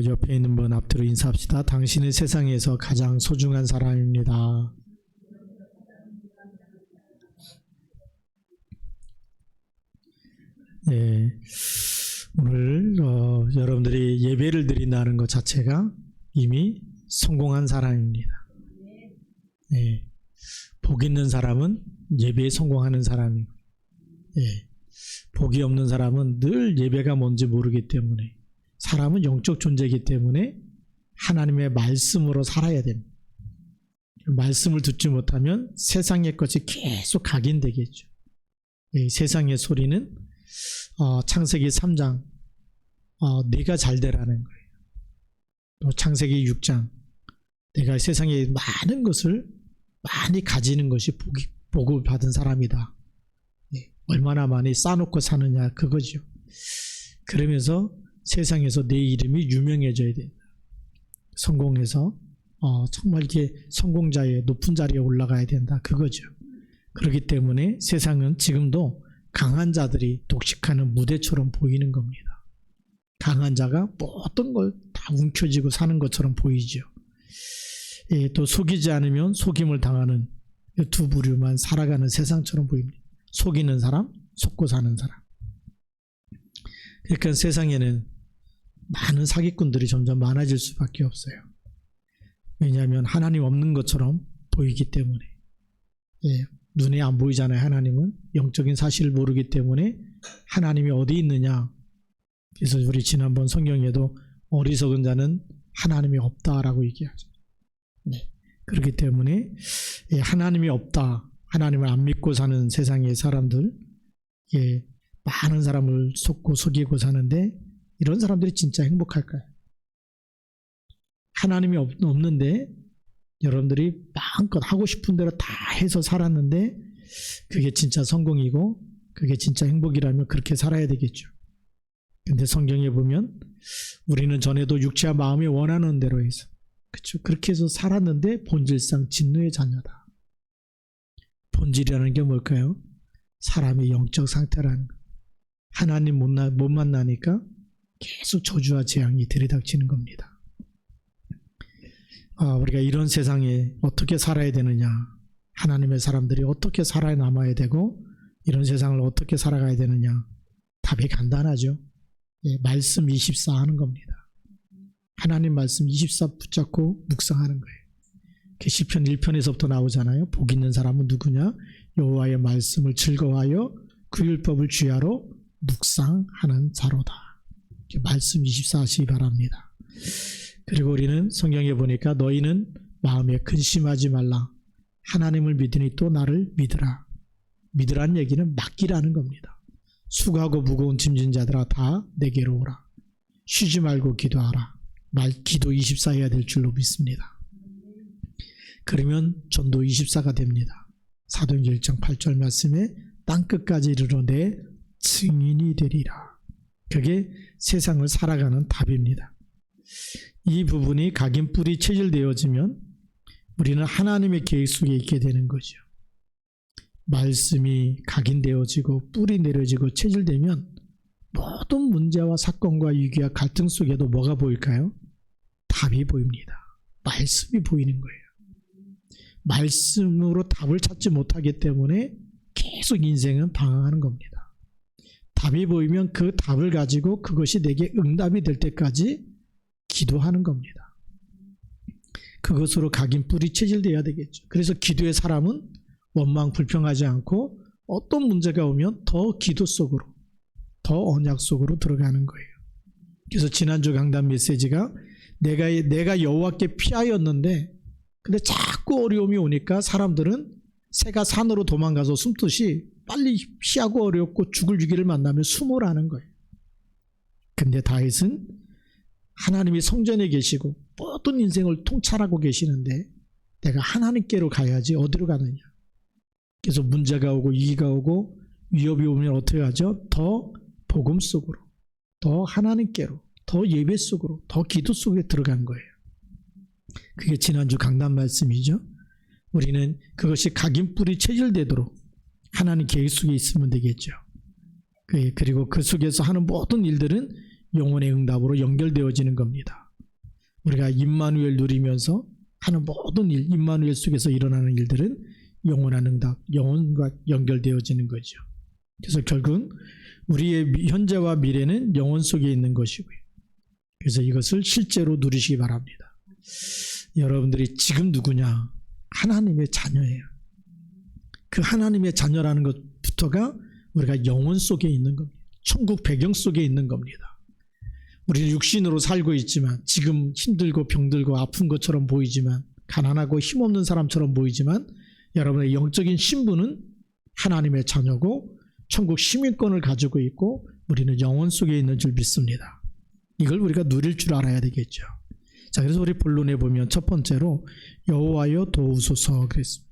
옆에 있는 분 앞뒤로 인사합시다. 당신은 세상에서 가장 소중한 사람입니다. 네, 오늘 여러분들이 예배를 드린다는 것 자체가 이미 성공한 사람입니다. 네, 복 있는 사람은 예배에 성공하는 사람이고, 네, 복이 없는 사람은 늘 예배가 뭔지 모르기 때문에, 사람은 영적 존재이기 때문에 하나님의 말씀으로 살아야 됩니다. 말씀을 듣지 못하면 세상의 것이 계속 각인되겠죠. 세상의 소리는 창세기 3장 네가 잘 되라는 거예요. 또 창세기 6장 내가 세상에 많은 것을 많이 가지는 것이 복을 받은 사람이다. 얼마나 많이 쌓아놓고 사느냐 그거죠. 그러면서 세상에서 내 이름이 유명해져야 된다. 성공해서 정말 이렇게 성공자의 높은 자리에 올라가야 된다. 그거죠. 그렇기 때문에 세상은 지금도 강한 자들이 독식하는 무대처럼 보이는 겁니다. 강한 자가 모든 걸 다 움켜쥐고 사는 것처럼 보이죠. 또 속이지 않으면 속임을 당하는 두 부류만 살아가는 세상처럼 보입니다. 속이는 사람, 속고 사는 사람. 그러니까 세상에는 많은 사기꾼들이 점점 많아질 수밖에 없어요. 왜냐하면 하나님 없는 것처럼 보이기 때문에. 눈에 안 보이잖아요. 하나님은 영적인 사실을 모르기 때문에 하나님이 어디 있느냐. 그래서 우리 지난번 성경에도 어리석은 자는 하나님이 없다라고 얘기하죠. 그렇기 때문에 하나님이 없다, 하나님을 안 믿고 사는 세상의 사람들, 많은 사람을 속고 속이고 사는데 이런 사람들이 진짜 행복할까요? 하나님이 없는데 여러분들이 마음껏 하고 싶은 대로 다 해서 살았는데 그게 진짜 성공이고 그게 진짜 행복이라면 그렇게 살아야 되겠죠. 근데 성경에 보면 우리는 전에도 육체와 마음이 원하는 대로 해서, 그렇죠? 그렇게 해서 살았는데 본질상 진노의 자녀다. 본질이라는 게 뭘까요? 사람의 영적 상태라는 거. 하나님 못 만나니까 계속 저주와 재앙이 들이닥치는 겁니다. 우리가 이런 세상에 어떻게 살아야 되느냐, 하나님의 사람들이 어떻게 살아남아야 되고 이런 세상을 어떻게 살아가야 되느냐, 답이 간단하죠. 말씀 24 하는 겁니다. 하나님 말씀 24 붙잡고 묵상하는 거예요. 시편 1편에서부터 나오잖아요. 복 있는 사람은 누구냐? 여호와의 말씀을 즐거워하여 그 율법을 주야로 묵상하는 자로다. 말씀 24 하시기 바랍니다. 그리고 우리는 성경에 보니까 너희는 마음에 근심하지 말라. 하나님을 믿으니 또 나를 믿으라. 믿으라는 얘기는 맡기라는 겁니다. 수고하고 무거운 짐진 자들아 다 내게로 오라. 쉬지 말고 기도하라. 기도 24 해야 될 줄로 믿습니다. 그러면 전도 24가 됩니다. 사도행전 1장 8절 말씀에 땅끝까지 이르러 내 증인이 되리라. 그게 세상을 살아가는 답입니다. 이 부분이 각인 뿌리 체질되어지면 우리는 하나님의 계획 속에 있게 되는 거죠. 말씀이 각인되어지고 뿌리 내려지고 체질되면 모든 문제와 사건과 위기와 갈등 속에도 뭐가 보일까요? 답이 보입니다. 말씀이 보이는 거예요. 말씀으로 답을 찾지 못하기 때문에 계속 인생은 방황하는 겁니다. 답이 보이면 그 답을 가지고 그것이 내게 응답이 될 때까지 기도하는 겁니다. 그것으로 각인 뿌리 체질되어야 되겠죠. 그래서 기도의 사람은 원망 불평하지 않고 어떤 문제가 오면 더 기도 속으로, 더 언약 속으로 들어가는 거예요. 그래서 지난주 강단 메시지가 내가 여호와께 피하였는데 근데 자꾸 어려움이 오니까 사람들은 새가 산으로 도망가서 숨듯이 빨리 피하고 어렵고 죽을 위기를 만나면 숨으라는 거예요. 근데 다윗은 하나님이 성전에 계시고 모든 인생을 통찰하고 계시는데 내가 하나님께로 가야지 어디로 가느냐. 그래서 문제가 오고 위기가 오고 위협이 오면 어떻게 하죠? 더 복음 속으로, 더 하나님께로, 더 예배 속으로, 더 기도 속에 들어간 거예요. 그게 지난주 강단 말씀이죠. 우리는 그것이 각인 뿌리 체질되도록 하나님 계획 속에 있으면 되겠죠. 그리고 그 속에서 하는 모든 일들은 영혼의 응답으로 연결되어지는 겁니다. 우리가 임마누엘 누리면서 하는 모든 일, 임마누엘 속에서 일어나는 일들은 영원한 응답, 영혼과 연결되어지는 거죠. 그래서 결국은 우리의 현재와 미래는 영혼 속에 있는 것이고요. 그래서 이것을 실제로 누리시기 바랍니다. 여러분들이 지금 누구냐? 하나님의 자녀예요. 그 하나님의 자녀라는 것부터가 우리가 영혼 속에 있는 겁니다. 천국 배경 속에 있는 겁니다. 우리는 육신으로 살고 있지만 지금 힘들고 병들고 아픈 것처럼 보이지만 가난하고 힘없는 사람처럼 보이지만 여러분의 영적인 신분은 하나님의 자녀고 천국 시민권을 가지고 있고 우리는 영혼 속에 있는 줄 믿습니다. 이걸 우리가 누릴 줄 알아야 되겠죠. 자, 그래서 우리 본론에 보면 첫 번째로 여호와여 도우소서 그랬습니다.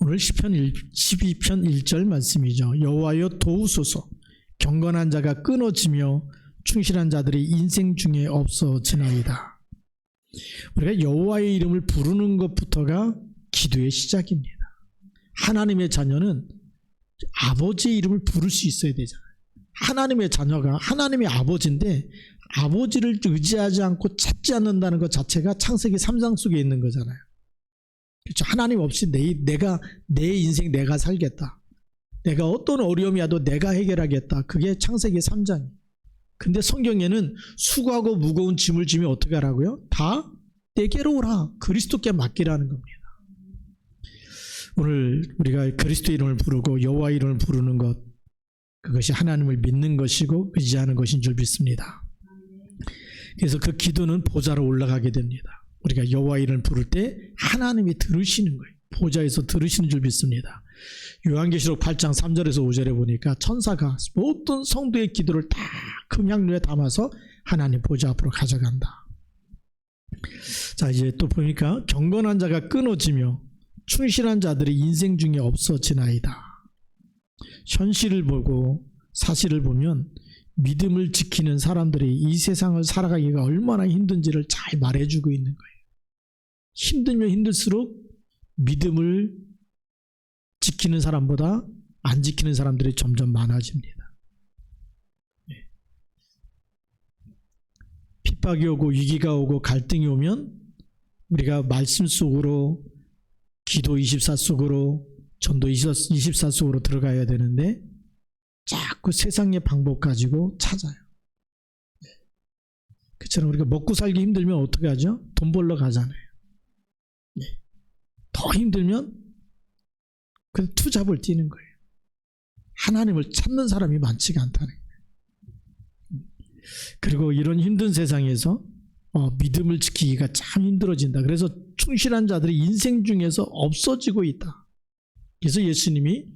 오늘 시편 12편 1절 말씀이죠. 여호와여 도우소서. 경건한 자가 끊어지며 충실한 자들이 인생 중에 없어지나이다. 우리가 여호와의 이름을 부르는 것부터가 기도의 시작입니다. 하나님의 자녀는 아버지의 이름을 부를 수 있어야 되잖아요. 하나님의 자녀가 하나님의 아버지인데 아버지를 의지하지 않고 찾지 않는다는 것 자체가 창세기 3장 속에 있는 거잖아요. 그렇죠? 하나님 없이 내 인생 내가 살겠다. 내가 어떤 어려움이 와도 내가 해결하겠다. 그게 창세기 3장이에요. 근데 성경에는 수고하고 무거운 짐을 지면 어떻게 하라고요? 다 내게로 오라. 그리스도께 맡기라는 겁니다. 오늘 우리가 그리스도 이름을 부르고 여호와 이름을 부르는 것, 그것이 하나님을 믿는 것이고 의지하는 것인 줄 믿습니다. 그래서 그 기도는 보좌로 올라가게 됩니다. 우리가 여호와 이름을 부를 때 하나님이 들으시는 거예요. 보좌에서 들으시는 줄 믿습니다. 요한계시록 8장 3절에서 5절에 보니까 천사가 모든 성도의 기도를 다 금향류에 담아서 하나님 보좌 앞으로 가져간다. 자, 이제 또 보니까 경건한 자가 끊어지며 충실한 자들이 인생 중에 없어지나이다. 현실을 보고 사실을 보면 믿음을 지키는 사람들이 이 세상을 살아가기가 얼마나 힘든지를 잘 말해주고 있는 거예요. 힘들면 힘들수록 믿음을 지키는 사람보다 안 지키는 사람들이 점점 많아집니다. 핍박이 오고 위기가 오고 갈등이 오면 우리가 말씀 속으로 기도 24 속으로 전도 24 속으로 들어가야 되는데 자꾸 세상의 방법 가지고 찾아요. 그처럼 우리가 먹고 살기 힘들면 어떻게 하죠? 돈 벌러 가잖아요. 더 힘들면 그 투잡을 뛰는 거예요. 하나님을 찾는 사람이 많지가 않다는 거예요. 그리고 이런 힘든 세상에서 믿음을 지키기가 참 힘들어진다. 그래서 충실한 자들이 인생 중에서 없어지고 있다. 그래서 예수님이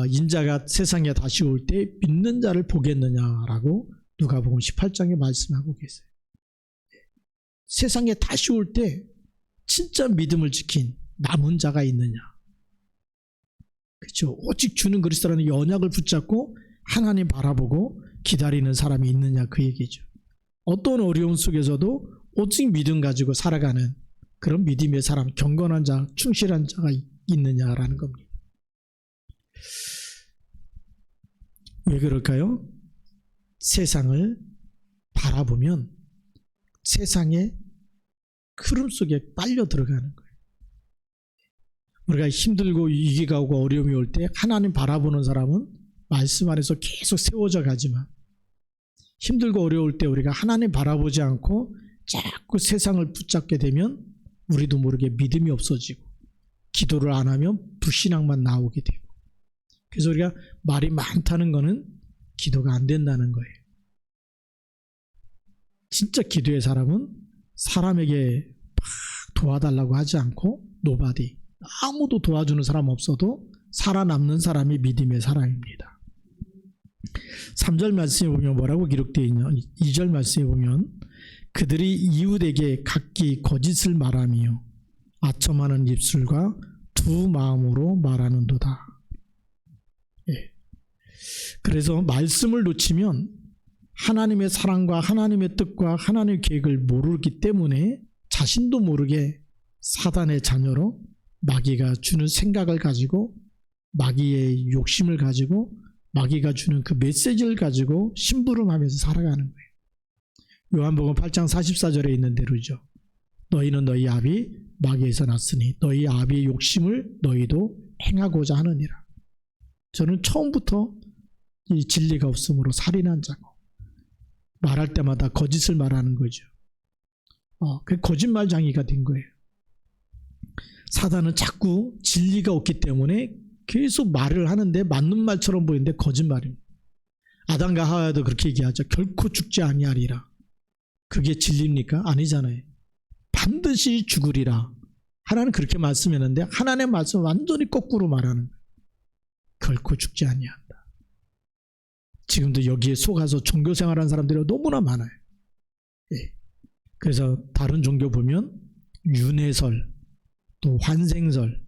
인자가 세상에 다시 올 때 믿는 자를 보겠느냐라고 누가복음 18장에 말씀하고 계세요. 세상에 다시 올 때 진짜 믿음을 지킨 남은 자가 있느냐. 그렇죠. 오직 주는 그리스도라는 언약을 붙잡고 하나님 바라보고 기다리는 사람이 있느냐 그 얘기죠. 어떤 어려움 속에서도 오직 믿음 가지고 살아가는 그런 믿음의 사람, 경건한 자, 충실한 자가 있느냐라는 겁니다. 왜 그럴까요? 세상을 바라보면 세상의 흐름 속에 빨려 들어가는 거예요. 우리가 힘들고 위기가 오고 어려움이 올 때 하나님 바라보는 사람은 말씀 안에서 계속 세워져 가지만 힘들고 어려울 때 우리가 하나님 바라보지 않고 자꾸 세상을 붙잡게 되면 우리도 모르게 믿음이 없어지고 기도를 안 하면 불신앙만 나오게 되고 그래서 우리가 말이 많다는 거는 기도가 안 된다는 거예요. 진짜 기도의 사람은 사람에게 막 도와달라고 하지 않고 nobody, 아무도 도와주는 사람 없어도 살아남는 사람이 믿음의 사람입니다. 3절 말씀에 보면 뭐라고 기록되어 있냐? 2절 말씀에 보면 그들이 이웃에게 각기 거짓을 말하며 아첨하는 입술과 두 마음으로 말하는도다. 예. 그래서 말씀을 놓치면 하나님의 사랑과 하나님의 뜻과 하나님의 계획을 모르기 때문에 자신도 모르게 사단의 자녀로 마귀가 주는 생각을 가지고 마귀의 욕심을 가지고 마귀가 주는 그 메시지를 가지고 심부름하면서 살아가는 거예요. 요한복음 8장 44절에 있는 대로죠. 너희는 너희 아비 마귀에서 났으니 너희 아비의 욕심을 너희도 행하고자 하느니라. 저는 처음부터 이 진리가 없으므로 살인한 자고, 말할 때마다 거짓을 말하는 거죠. 그 거짓말장이가 된 거예요. 사단은 자꾸 진리가 없기 때문에 계속 말을 하는데 맞는 말처럼 보이는데 거짓말입니다. 아담과 하와도 그렇게 얘기하죠. 결코 죽지 아니하리라. 그게 진리입니까? 아니잖아요. 반드시 죽으리라. 하나는 그렇게 말씀했는데 하나님의 말씀을 완전히 거꾸로 말하는 거예요. 결코 죽지 아니한다. 지금도 여기에 속아서 종교 생활하는 사람들이 너무나 많아요. 예. 그래서 다른 종교 보면 윤회설, 또 환생설,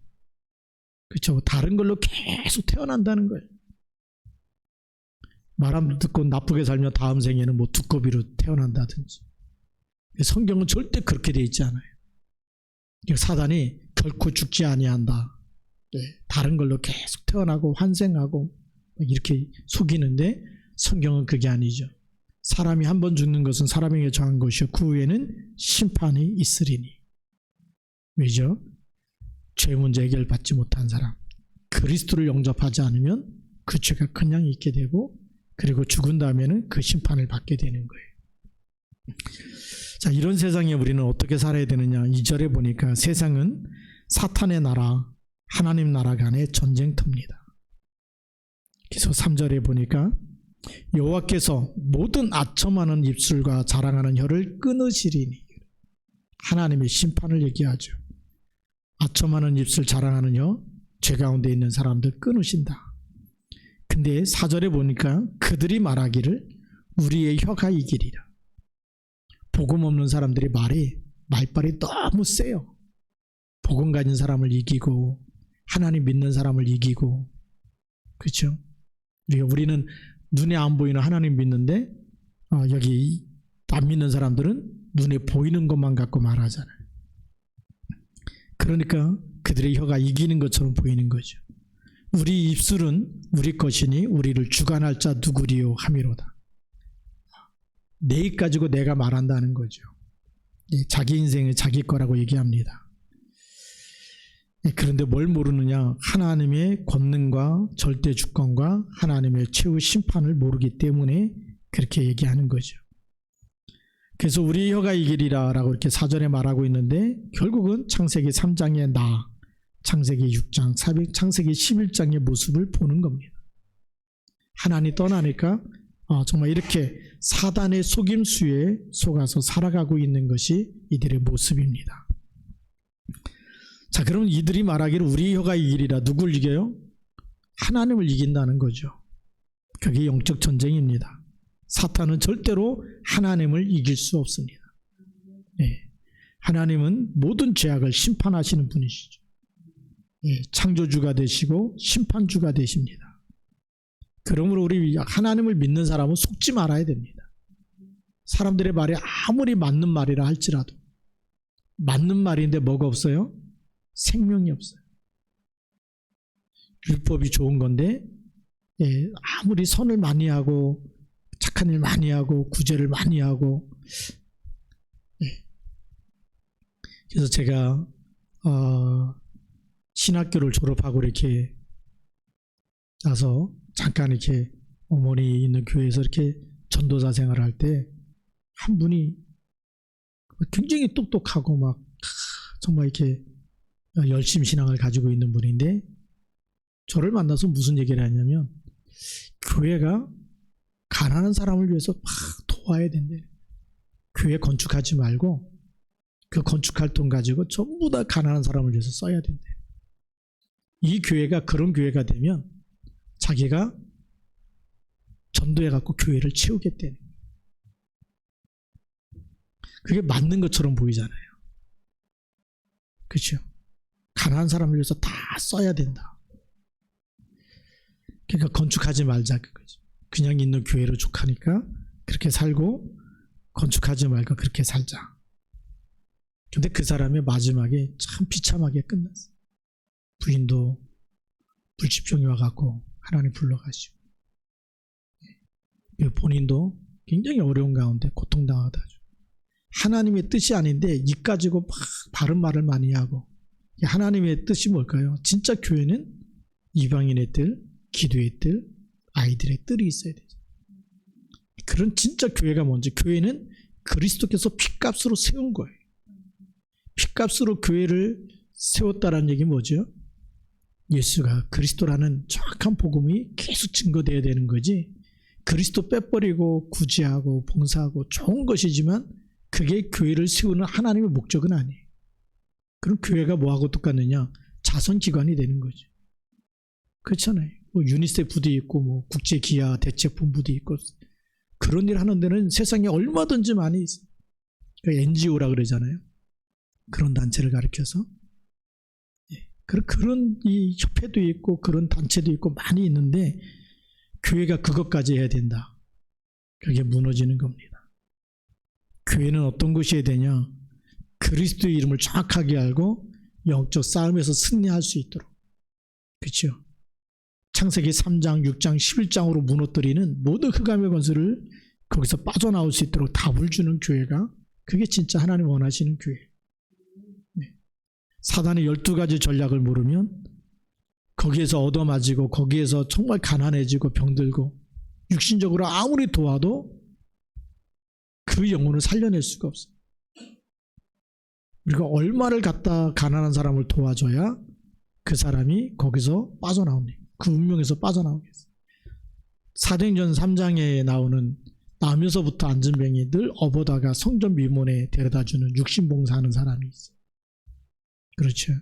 그렇죠. 다른 걸로 계속 태어난다는 거예요. 말 안 듣고 나쁘게 살면 다음 생에는 뭐 두꺼비로 태어난다든지. 성경은 절대 그렇게 돼 있지 않아요. 사단이 결코 죽지 아니한다. 다른 걸로 계속 태어나고 환생하고 이렇게 속이는데 성경은 그게 아니죠. 사람이 한 번 죽는 것은 사람에게 정한 것이요 그 후에는 심판이 있으리니. 왜죠? 죄 문제 해결받지 못한 사람, 그리스도를 영접하지 않으면 그 죄가 그냥 있게 되고, 그리고 죽은 다음에는 그 심판을 받게 되는 거예요. 자, 이런 세상에 우리는 어떻게 살아야 되느냐. 2절에 보니까 세상은 사탄의 나라, 하나님 나라 간의 전쟁터입니다. 그래서 3절에 보니까 여호와께서 모든 아첨하는 입술과 자랑하는 혀를 끊으시리니. 하나님의 심판을 얘기하죠. 아첨하는 입술, 자랑하는 혀, 죄 가운데 있는 사람들 끊으신다. 근데 4절에 보니까 그들이 말하기를 우리의 혀가 이기리라. 복음 없는 사람들이 말빨이 너무 세요. 복음 가진 사람을 이기고 하나님 믿는 사람을 이기고, 그렇죠? 우리는 눈에 안 보이는 하나님 믿는데 여기 안 믿는 사람들은 눈에 보이는 것만 갖고 말하잖아요. 그러니까 그들의 혀가 이기는 것처럼 보이는 거죠. 우리 입술은 우리 것이니 우리를 주관할 자 누구리요 함이로다. 내 입 가지고 내가 말한다는 거죠. 자기 인생은 자기 거라고 얘기합니다. 그런데 뭘 모르느냐? 하나님의 권능과 절대 주권과 하나님의 최후 심판을 모르기 때문에 그렇게 얘기하는 거죠. 그래서 우리 혀가 이기리라 라고 이렇게 4절에 말하고 있는데, 결국은 창세기 3장의 나, 창세기 6장, 창세기 11장의 모습을 보는 겁니다. 하나님 떠나니까 정말 이렇게 사단의 속임수에 속아서 살아가고 있는 것이 이들의 모습입니다. 자, 그럼 이들이 말하기를 우리 혀가 이기리라. 누굴 이겨요? 하나님을 이긴다는 거죠. 그게 영적 전쟁입니다. 사탄은 절대로 하나님을 이길 수 없습니다. 하나님은 모든 죄악을 심판하시는 분이시죠. 창조주가 되시고 심판주가 되십니다. 그러므로 우리 하나님을 믿는 사람은 속지 말아야 됩니다. 사람들의 말이 아무리 맞는 말이라 할지라도, 맞는 말인데 뭐가 없어요? 생명이 없어요. 율법이 좋은 건데 아무리 선을 많이 하고 착한 일 많이 하고 구제를 많이 하고, 그래서 제가 신학교를 졸업하고 이렇게 나서 잠깐 이렇게 어머니 있는 교회에서 이렇게 전도사 생활을 할 때 한 분이 굉장히 똑똑하고 막 정말 이렇게 열심 신앙을 가지고 있는 분인데, 저를 만나서 무슨 얘기를 하냐면 교회가 가난한 사람을 위해서 막 도와야 된대. 교회 건축하지 말고 그 건축할 돈 가지고 전부 다 가난한 사람을 위해서 써야 된대. 이 교회가 그런 교회가 되면 자기가 전도해갖고 교회를 채우겠다는 거예요. 그게 맞는 것처럼 보이잖아요. 그렇죠? 가난한 사람을 위해서 다 써야 된다. 그러니까 건축하지 말자 그거죠. 그냥 있는 교회로 족하니까 그렇게 살고, 건축하지 말고 그렇게 살자. 근데 그 사람의 마지막에 참 비참하게 끝났어요. 부인도 불치병이 와갖고 하나님 불러가시고, 본인도 굉장히 어려운 가운데 고통당하다죠. 하나님의 뜻이 아닌데 입 가지고 막 바른 말을 많이 하고. 하나님의 뜻이 뭘까요? 진짜 교회는 이방인의 뜰, 기도의 뜰, 아이들의 뜰이 있어야 되죠. 그런 진짜 교회가 뭔지, 교회는 그리스도께서 핏값으로 세운 거예요. 핏값으로 교회를 세웠다라는 얘기 뭐죠? 예수가 그리스도라는 정확한 복음이 계속 증거되어야 되는 거지. 그리스도 빼버리고 구제하고 봉사하고 좋은 것이지만 그게 교회를 세우는 하나님의 목적은 아니에요. 그럼 교회가 뭐하고 똑같느냐? 자선기관이 되는 거죠. 그렇잖아요. 뭐 유니세프도 있고 뭐 국제기아 대책본부도 있고 그런 일 하는 데는 세상에 얼마든지 많이 있어요. 그러니까 NGO라 그러잖아요. 그런 단체를 가리켜서. 그런 이 협회도 있고 그런 단체도 있고 많이 있는데 교회가 그것까지 해야 된다. 그게 무너지는 겁니다. 교회는 어떤 것이 해야 되냐? 그리스도의 이름을 정확하게 알고 영적 싸움에서 승리할 수 있도록. 그렇죠? 창세기 3장, 6장, 11장으로 무너뜨리는 모든 흑암의 권세를 거기서 빠져나올 수 있도록 답을 주는 교회가 그게 진짜 하나님 원하시는 교회. 네. 사단의 12가지 전략을 모르면 거기에서 얻어맞이고 거기에서 정말 가난해지고 병들고 육신적으로 아무리 도와도 그 영혼을 살려낼 수가 없어요. 우리가 얼마를 갖다 가난한 사람을 도와줘야 그 사람이 거기서 빠져나옵니까? 그 운명에서 빠져나오겠어요. 사도행전 3장에 나오는 나면서부터 안전병이 늘 업어다가 성전 미문에 데려다주는 육신봉사하는 사람이 있어요. 그렇죠.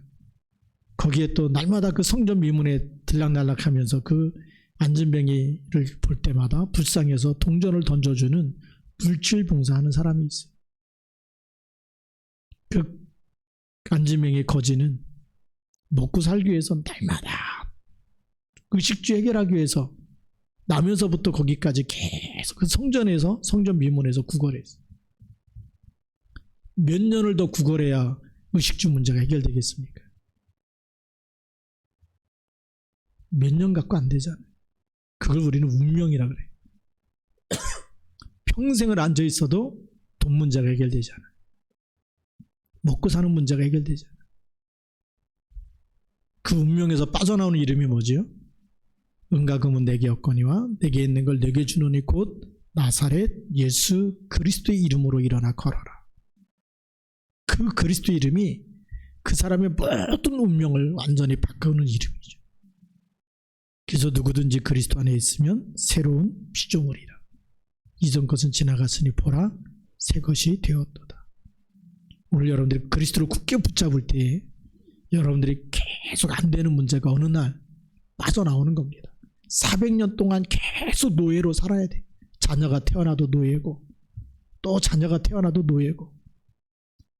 거기에 또 날마다 그 성전 미문에 들락날락하면서 그 안전병이를 볼 때마다 불쌍해서 동전을 던져주는 물질 봉사하는 사람이 있어요. 그 안전병의 거지는 먹고 살기 위해서 날마다 의식주 해결하기 위해서 나면서부터 거기까지 계속 그 성전에서 성전 미문에서 구걸했어요. 몇 년을 더 구걸해야 의식주 문제가 해결되겠습니까? 몇 년 갖고 안 되잖아요. 그걸 우리는 운명이라 그래요. 평생을 앉아 있어도 돈 문제가 해결되지 않아요. 먹고 사는 문제가 해결되지 않아요. 그 운명에서 빠져나오는 이름이 뭐지요? 은과 금은 내게 없거니와 내게 있는 걸 내게 주노니 곧 나사렛 예수 그리스도의 이름으로 일어나 걸어라. 그 그리스도 이름이 그 사람의 모든 운명을 완전히 바꾸는 이름이죠. 그래서 누구든지 그리스도 안에 있으면 새로운 피조물이라. 이전 것은 지나갔으니 보라 새 것이 되었도다. 오늘 여러분들이 그리스도를 굳게 붙잡을 때 여러분들이 계속 안 되는 문제가 어느 날 빠져나오는 겁니다. 400년 동안 계속 노예로 살아야 돼. 자녀가 태어나도 노예고 또 자녀가 태어나도 노예고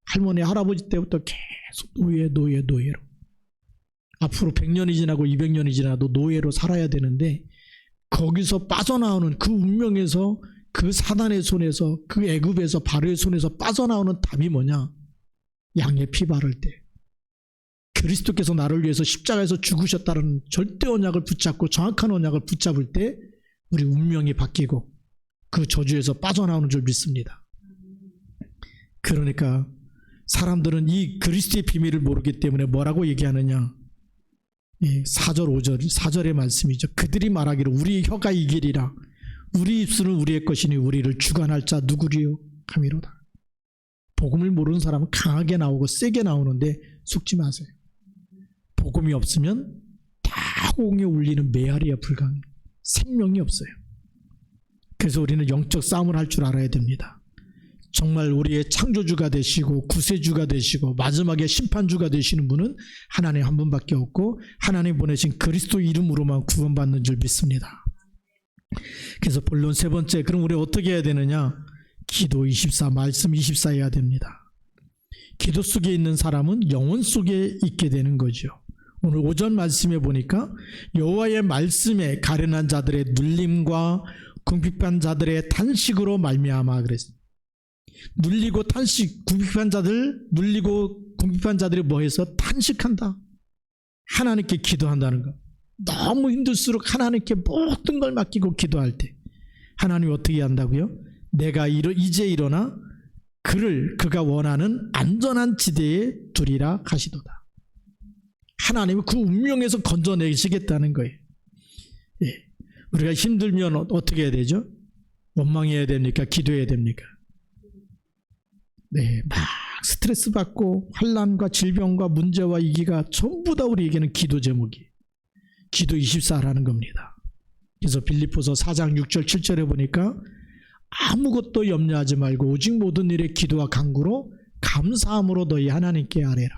할머니 할아버지 때부터 계속 노예로 앞으로 100년이 지나고 200년이 지나도 노예로 살아야 되는데 거기서 빠져나오는 그 운명에서 그 사단의 손에서 그 애굽에서 바로의 손에서 빠져나오는 답이 뭐냐? 양의 피 바를 때 그리스도께서 나를 위해서 십자가에서 죽으셨다는 절대 언약을 붙잡고 정확한 언약을 붙잡을 때 우리 운명이 바뀌고 그 저주에서 빠져나오는 줄 믿습니다. 그러니까 사람들은 이 그리스도의 비밀을 모르기 때문에 뭐라고 얘기하느냐? 4절 5절 4절의 말씀이죠. 그들이 말하기를 우리의 혀가 이기리라. 우리 입술은 우리의 것이니 우리를 주관할 자 누구리요? 하미로다. 복음을 모르는 사람은 강하게 나오고 세게 나오는데 속지 마세요. 복음이 없으면 다 호응에 울리는 메아리에 불과한 생명이 없어요. 그래서 우리는 영적 싸움을 할 줄 알아야 됩니다. 정말 우리의 창조주가 되시고 구세주가 되시고 마지막에 심판주가 되시는 분은 하나님 한 분밖에 없고 하나님 보내신 그리스도 이름으로만 구원받는 줄 믿습니다. 그래서 본론 세 번째, 그럼 우리 어떻게 해야 되느냐? 기도 24, 말씀 24 해야 됩니다. 기도 속에 있는 사람은 영혼 속에 있게 되는 거죠. 오늘 오전 말씀에 보니까 여호와의 말씀에 가련한 자들의 눌림과 궁핍한 자들의 탄식으로 말미암아 그랬어요. 눌리고 탄식, 궁핍한 자들, 눌리고 궁핍한 자들이 뭐해서 탄식한다. 하나님께 기도한다는 거. 너무 힘들수록 하나님께 모든 걸 맡기고 기도할 때 하나님이 어떻게 한다고요? 내가 이제 일어나 그를 그가 원하는 안전한 지대에 두리라 하시도다. 하나님은 그 운명에서 건져내시겠다는 거예요. 예. 우리가 힘들면 어떻게 해야 되죠? 원망해야 됩니까? 기도해야 됩니까? 네, 막 스트레스 받고 환난과 질병과 문제와 위기가 전부 다 우리에게는 기도 제목이에요. 기도 24라는 겁니다. 그래서 빌립보서 4장 6절 7절에 보니까 아무것도 염려하지 말고 오직 모든 일에 기도와 간구로 감사함으로 너희 하나님께 아뢰라.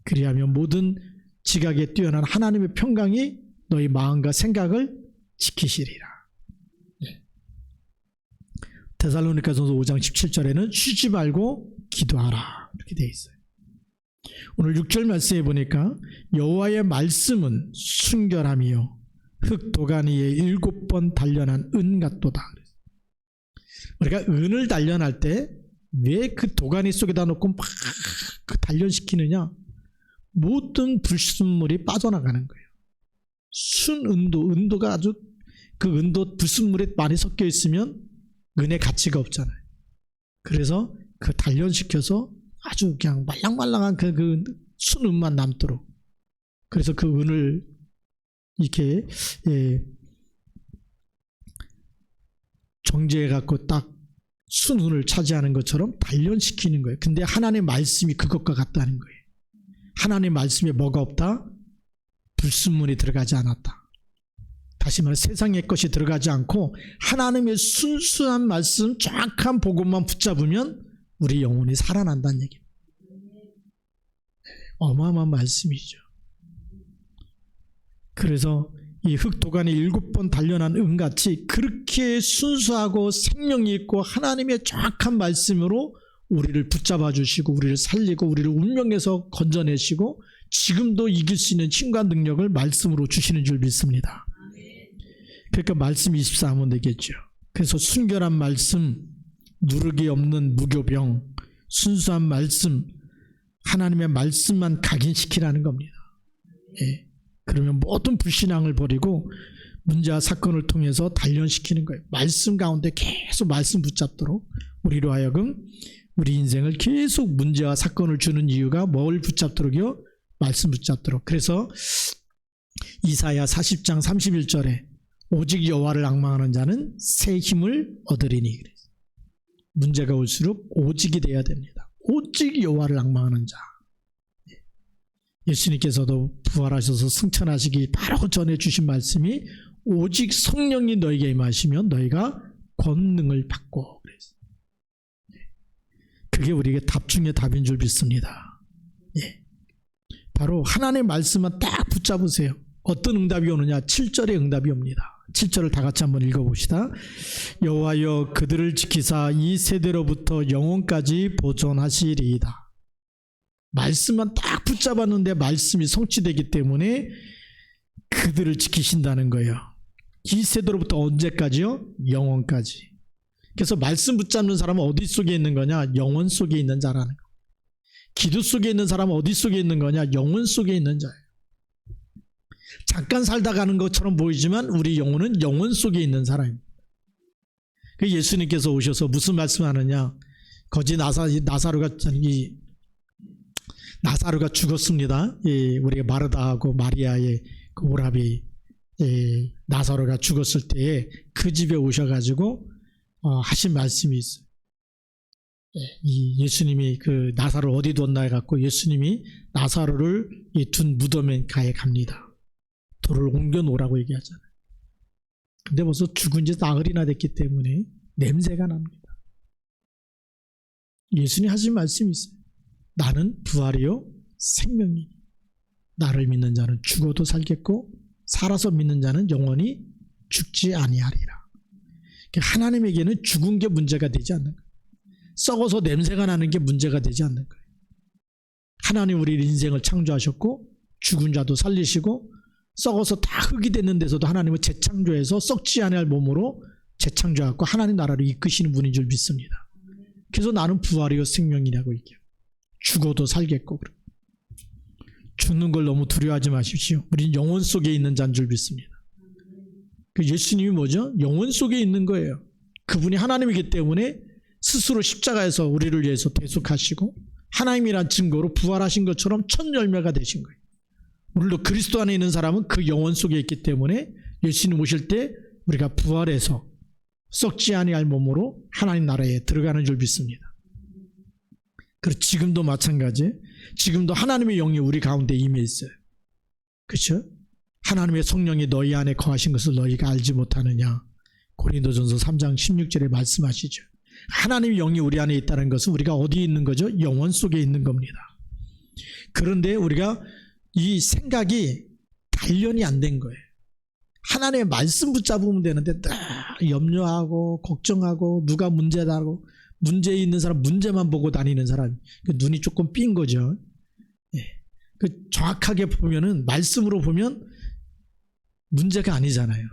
그리하면 모든 지각에 뛰어난 하나님의 평강이 너희 마음과 생각을 지키시리라. 네. 데살로니가전서 5장 17절에는 쉬지 말고 기도하라 이렇게 되어 있어요. 오늘 6절 말씀에 보니까 여호와의 말씀은 순결함이요 흙 도가니에 7번 단련한 은 같도다. 우리가 은을 단련할 때 왜 그 도가니 속에다 놓고 막 단련시키느냐? 모든 불순물이 빠져나가는 거예요. 은도가 아주 그 은도 불순물에 많이 섞여 있으면 은의 가치가 없잖아요. 그래서 그 단련시켜서 아주 그냥 말랑말랑한 그 순은만 남도록, 그래서 그 은을 이렇게 정제해 갖고 딱 순은을 차지하는 것처럼 단련시키는 거예요. 근데 하나님의 말씀이 그것과 같다는 거예요. 하나님의 말씀에 뭐가 없다? 불순물이 들어가지 않았다. 다시 말해 세상의 것이 들어가지 않고 하나님의 순수한 말씀, 정확한 복음만 붙잡으면 우리 영혼이 살아난다는 얘기입니다. 어마어마한 말씀이죠. 그래서 이 흙도가니 7번 단련한 은같이 그렇게 순수하고 생명이 있고 하나님의 정확한 말씀으로 우리를 붙잡아 주시고 우리를 살리고 우리를 운명에서 건져내시고 지금도 이길 수 있는 힘과 능력을 말씀으로 주시는 줄 믿습니다. 그러니까 말씀 24하면 되겠죠. 그래서 순결한 말씀, 누르기 없는 무교병, 순수한 말씀, 하나님의 말씀만 각인시키라는 겁니다. 예. 그러면 모든 불신앙을 버리고 문제와 사건을 통해서 단련시키는 거예요. 말씀 가운데 계속 말씀 붙잡도록 우리로 하여금 우리 인생을 계속 문제와 사건을 주는 이유가 뭘 붙잡도록요? 말씀 붙잡도록. 그래서 이사야 40장 31절에 오직 여호와를 앙망하는 자는 새 힘을 얻으리니. 문제가 올수록 오직이 돼야 됩니다. 오직 여호와를 앙망하는 자. 예수님께서도 부활하셔서 승천하시기 바로 전에 주신 말씀이 오직 성령이 너에게 임하시면 너희가 권능을 받고, 그게 우리에게 답 중에 답인 줄 믿습니다. 예. 바로 하나님의 말씀만 딱 붙잡으세요. 어떤 응답이 오느냐? 7절의 응답이 옵니다. 7절을 다 같이 한번 읽어봅시다. 여호와여 그들을 지키사 이 세대로부터 영원까지 보존하시리이다. 말씀만 딱 붙잡았는데 말씀이 성취되기 때문에 그들을 지키신다는 거예요. 이 세대로부터 언제까지요? 영원까지. 그래서 말씀 붙잡는 사람은 어디 속에 있는 거냐? 영원 속에 있는 자라는 거. 기도 속에 있는 사람은 어디 속에 있는 거냐? 영원 속에 있는 자예요. 잠깐 살다 가는 것처럼 보이지만 우리 영혼은 영원 속에 있는 사람입니다. 예수님께서 오셔서 무슨 말씀하느냐? 거지 나사로가 죽었습니다. 우리가 마르다하고 마리아의 그 오라비 나사로가 죽었을 때에 그 집에 오셔가지고 하신 말씀이 있어요. 이 예수님이 그 나사로를 어디 뒀나 해갖고 예수님이 나사로를 둔 무덤에 갑니다. 돌을 옮겨 놓으라고 얘기하잖아요. 근데 벌써 죽은 지 나흘이나 됐기 때문에 냄새가 납니다. 예수님이 하신 말씀이 있어요. 나는 부활이요 생명이니 나를 믿는 자는 죽어도 살겠고 살아서 믿는 자는 영원히 죽지 아니하리라. 하나님에게는 죽은 게 문제가 되지 않는 거예요. 썩어서 냄새가 나는 게 문제가 되지 않는 거예요. 하나님 우리 인생을 창조하셨고 죽은 자도 살리시고 썩어서 다 흙이 됐는 데서도 하나님은 재창조해서 썩지 아니할 몸으로 재창조하고 하나님 나라를 이끄시는 분인 줄 믿습니다. 그래서 나는 부활이요 생명이라고 얘기해요. 죽어도 살겠고. 죽는 걸 너무 두려워하지 마십시오. 우린 영혼 속에 있는 자인 줄 믿습니다. 그 예수님이 뭐죠? 영혼 속에 있는 거예요. 그분이 하나님이기 때문에 스스로 십자가에서 우리를 위해서 대속하시고 하나님이란 증거로 부활하신 것처럼 첫 열매가 되신 거예요. 오늘도 그리스도 안에 있는 사람은 그 영혼 속에 있기 때문에 예수님 오실 때 우리가 부활해서 썩지 아니할 몸으로 하나님 나라에 들어가는 줄 믿습니다. 그리고 지금도 마찬가지. 지금도 하나님의 영이 우리 가운데 임해 있어요. 그렇죠? 하나님의 성령이 너희 안에 거하신 것을 너희가 알지 못하느냐. 고린도전서 3장 16절에 말씀하시죠. 하나님의 영이 우리 안에 있다는 것은 우리가 어디에 있는 거죠? 영혼 속에 있는 겁니다. 그런데 우리가 이 생각이 단련이 안 된 거예요. 하나님의 말씀 붙잡으면 되는데 염려하고 걱정하고 누가 문제다고 문제 있는 사람 문제만 보고 다니는 사람 눈이 조금 삔 거죠. 예. 그 정확하게 보면은 말씀으로 보면 문제가 아니잖아요.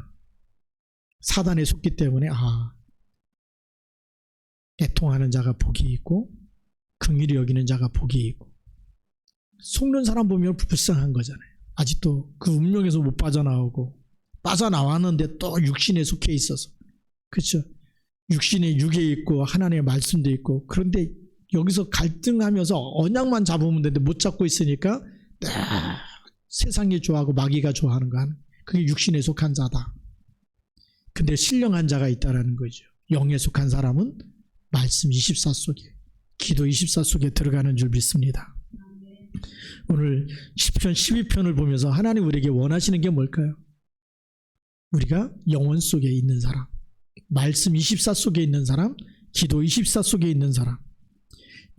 사단에 속기 때문에 애통하는 자가 복이 있고 긍휼히 여기는 자가 복이 있고 속는 사람 보면 불쌍한 거잖아요. 아직도 그 운명에서 못 빠져나오고 빠져나왔는데 또 육신에 속해 있어서 그렇죠. 육신에 육에 있고 하나님의 말씀도 있고 그런데 여기서 갈등하면서 언약만 잡으면 되는데 못 잡고 있으니까 세상이 좋아하고 마귀가 좋아하는 거 하는 그게 육신에 속한 자다. 근데 신령한 자가 있다라는 거죠. 영에 속한 사람은 말씀 24 속에 기도 24 속에 들어가는 줄 믿습니다. 오늘 시편 12편을 보면서 하나님 우리에게 원하시는 게 뭘까요? 우리가 영혼 속에 있는 사람, 말씀 24 속에 있는 사람, 기도 24 속에 있는 사람,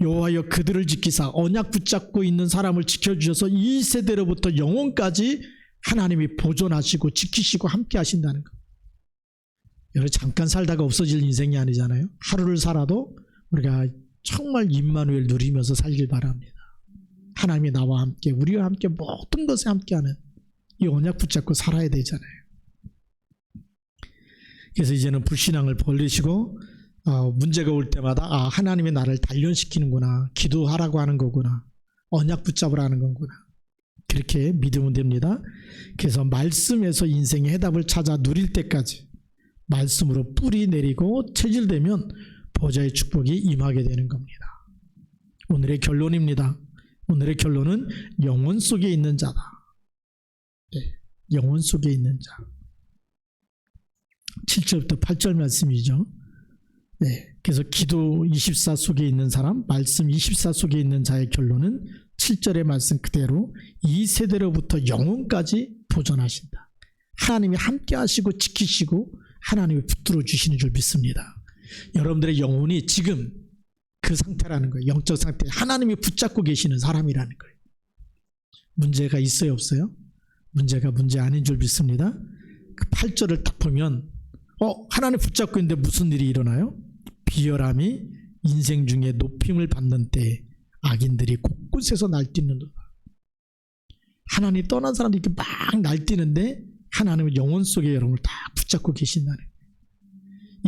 여호와여 그들을 지키사 언약 붙잡고 있는 사람을 지켜주셔서 이 세대로부터 영혼까지 하나님이 보존하시고 지키시고 함께 하신다는 것. 여러분 잠깐 살다가 없어질 인생이 아니잖아요. 하루를 살아도 우리가 정말 임마누엘 누리면서 살길 바랍니다. 하나님이 나와 함께 우리와 함께 모든 것에 함께하는 이 언약 붙잡고 살아야 되잖아요. 그래서 이제는 불신앙을 버리시고 문제가 올 때마다 하나님이 나를 단련시키는구나. 기도하라고 하는 거구나. 언약 붙잡으라는 거구나. 그렇게 믿으면 됩니다. 그래서 말씀에서 인생의 해답을 찾아 누릴 때까지 말씀으로 뿌리 내리고 체질되면 보좌의 축복이 임하게 되는 겁니다. 오늘의 결론입니다. 오늘의 결론은 영혼 속에 있는 자다. 네, 영혼 속에 있는 자. 7절부터 8절 말씀이죠. 네, 그래서 기도 24 속에 있는 사람, 말씀 24 속에 있는 자의 결론은 7절의 말씀 그대로 이 세대로부터 영혼까지 보존하신다. 하나님이 함께 하시고 지키시고 하나님이 붙들어 주시는 줄 믿습니다. 여러분들의 영혼이 지금 그 상태라는 거예요. 영적 상태. 하나님이 붙잡고 계시는 사람이라는 거예요. 문제가 있어요, 없어요? 문제가 문제 아닌 줄 믿습니다. 그 8절을 딱 보면 하나님 붙잡고 있는데 무슨 일이 일어나요? 비열함이 인생 중에 높임을 받는 때 악인들이 곳곳에서 날뛰는도다. 하나님 떠난 사람들이 이렇게 막 날뛰는데 하나님은 영혼 속에 여러분을 다 붙잡고 계신다는 거예요.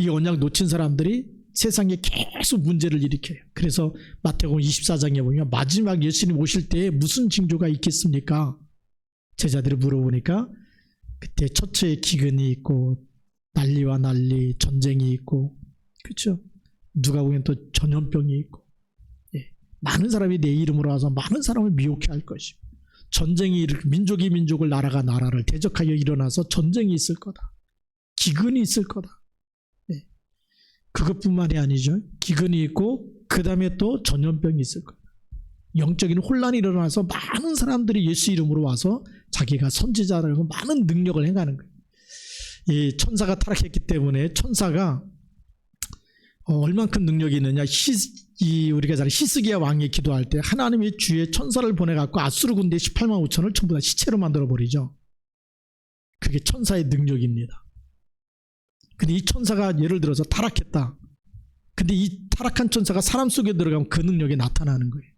이 언약 놓친 사람들이 세상에 계속 문제를 일으켜요. 그래서 마태복음 24장에 보면 마지막 예수님 오실 때에 무슨 징조가 있겠습니까? 제자들이 물어보니까 그때 처처에 기근이 있고 난리와 난리, 전쟁이 있고, 그렇죠? 누가 보면 또 전염병이 있고, 많은 사람이 내 이름으로 와서 많은 사람을 미혹해 할 것이고, 전쟁이 민족이 민족을 나라가 나라를 대적하여 일어나서 전쟁이 있을 거다. 기근이 있을 거다. 그것뿐만이 아니죠. 기근이 있고 그 다음에 또 전염병이 있을 거다. 영적인 혼란이 일어나서 많은 사람들이 예수 이름으로 와서 자기가 선지자라고 많은 능력을 행하는 거예요. 이 천사가 타락했기 때문에 천사가 얼만큼 능력이 있느냐. 우리가 잘 히스기야 왕이 기도할 때 하나님이 주의 천사를 보내갖고 아수르 군대 18만 5천을 전부 다 시체로 만들어버리죠. 그게 천사의 능력입니다. 근데 이 천사가 예를 들어서 타락했다. 근데 이 타락한 천사가 사람 속에 들어가면 그 능력이 나타나는 거예요.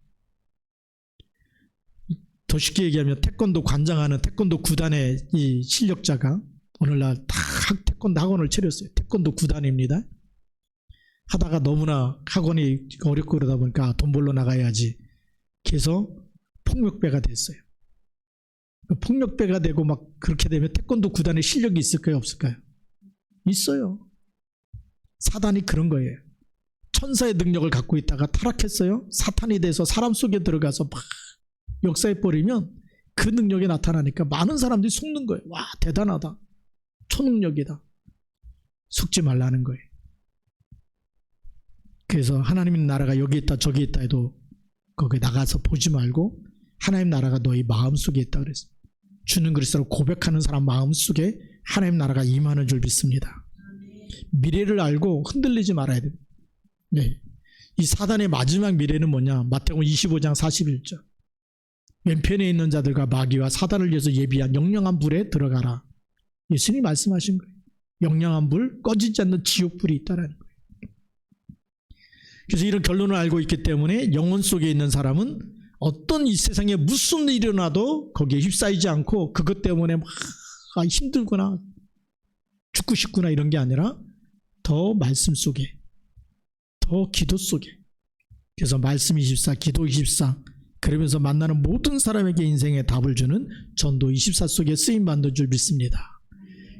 더 쉽게 얘기하면 태권도 관장하는 태권도 구단의 이 실력자가 오늘날 다 태권도 학원을 차렸어요. 태권도 구단입니다. 하다가 너무나 학원이 어렵고 그러다 보니까 돈 벌러 나가야지. 그래서 폭력배가 됐어요. 폭력배가 되고 막 그렇게 되면 태권도 구단의 실력이 있을까요, 없을까요? 있어요. 사단이 그런 거예요. 천사의 능력을 갖고 있다가 타락했어요. 사탄이 돼서 사람 속에 들어가서 막 역사해버리면 그 능력이 나타나니까 많은 사람들이 속는 거예요. 와, 대단하다. 초능력이다. 속지 말라는 거예요. 그래서 하나님 나라가 여기 있다 저기 있다 해도 거기 나가서 보지 말고 하나님 나라가 너희 마음속에 있다 그랬어요. 주는 그리스도로 고백하는 사람 마음속에 하나님 나라가 임하는 줄 믿습니다. 미래를 알고 흔들리지 말아야 됩니다. 네. 이 사단의 마지막 미래는 뭐냐? 마태복음 25장 41절. 왼편에 있는 자들과 마귀와 사단을 위해서 예비한 영영한 불에 들어가라. 예수님이 말씀하신 거예요. 영영한 불, 꺼지지 않는 지옥불이 있다라는 거예요. 그래서 이런 결론을 알고 있기 때문에 영혼 속에 있는 사람은 어떤 이 세상에 무슨 일이 일어나도 거기에 휩싸이지 않고 그것 때문에 막 힘들구나 죽고 싶구나 이런 게 아니라 더 말씀 속에 더 기도 속에 그래서 말씀 24 기도 24 그러면서 만나는 모든 사람에게 인생의 답을 주는 전도 24 속에 쓰임받는 줄 믿습니다.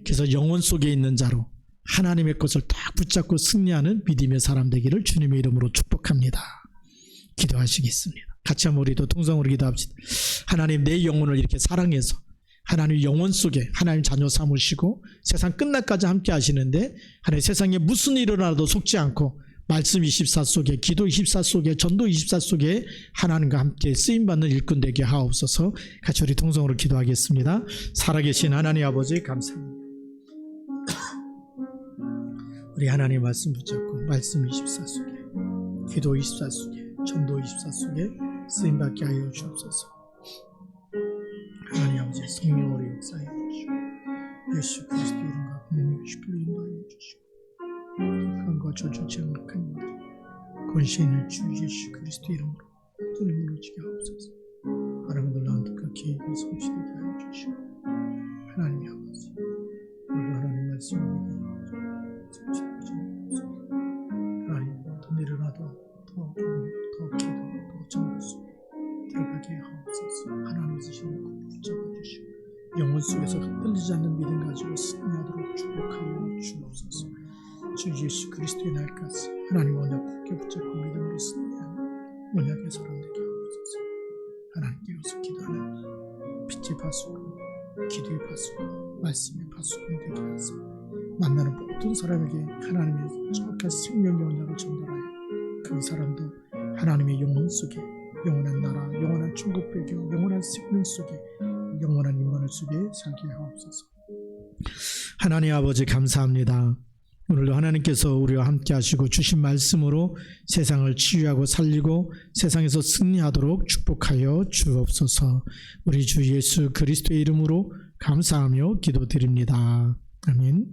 그래서 영혼 속에 있는 자로 하나님의 것을 딱 붙잡고 승리하는 믿음의 사람 되기를 주님의 이름으로 축복합니다. 기도하시겠습니다. 같이 한번 우리도 통성으로 기도합시다. 하나님 내 영혼을 이렇게 사랑해서 하나님 영혼 속에 하나님 자녀 삼으시고 세상 끝날까지 함께 하시는데 하나님 세상에 무슨 일이 일어나도 속지 않고 말씀 24 속에 기도 24 속에 전도 24 속에 하나님과 함께 쓰임받는 일꾼 되게 하옵소서. 같이 우리 통성으로 기도하겠습니다. 살아계신 하나님 아버지 감사합니다. 우리 하나님 말씀 붙잡고 말씀 24 속에 기도 24 속에 전도 24 속에 쓰임받게 하여 주옵소서. 하나님 아버지 성령으로 역사해 주시고 예수 그리스도 이름과 분명히 쉽게 인도하여 주시고 강과 저주 제목한 권세 있는 주 예수 그리스도 이름으로 주님 무너지게 하옵소서. 하나님 놀라운 뜻과 계획이 성취되게 하여 주시고 하나님 아버지 오늘도 하나님 말씀을 성취되게 하옵소서. 하나님 어떤 일이 일어나도 더 기도 더 전도 속에 들어가게 하옵소서. 하나님 있으시는 그 붙잡아 주시고 영혼 속에서 흔들리지 않는 믿음 가지고 승리하도록 축복하여 주옵소서. 주 예수 그리스도의 날까지 하나님 언약 굳게 붙잡고 믿음으로 승리하는 언약의 사람 되게 하옵소서. 하나님께 여기서 기도하는 빛의 파수꾼, 기도의 파수꾼, 말씀의 파수꾼 되게 하소서. 만나는 모든 사람에게 하나님의 정확한 생명의 언약을 전달하여 그 사람도 하나님의 영혼 속에 영원한 나라, 영원한 천국 배경, 영원한 생명 속에 영원한 임마누엘 속에 살게 하옵소서. 하나님 아버지 감사합니다. 오늘도 하나님께서 우리와 함께 하시고 주신 말씀으로 세상을 치유하고 살리고 세상에서 승리하도록 축복하여 주옵소서. 우리 주 예수 그리스도의 이름으로 감사하며 기도드립니다. 아멘.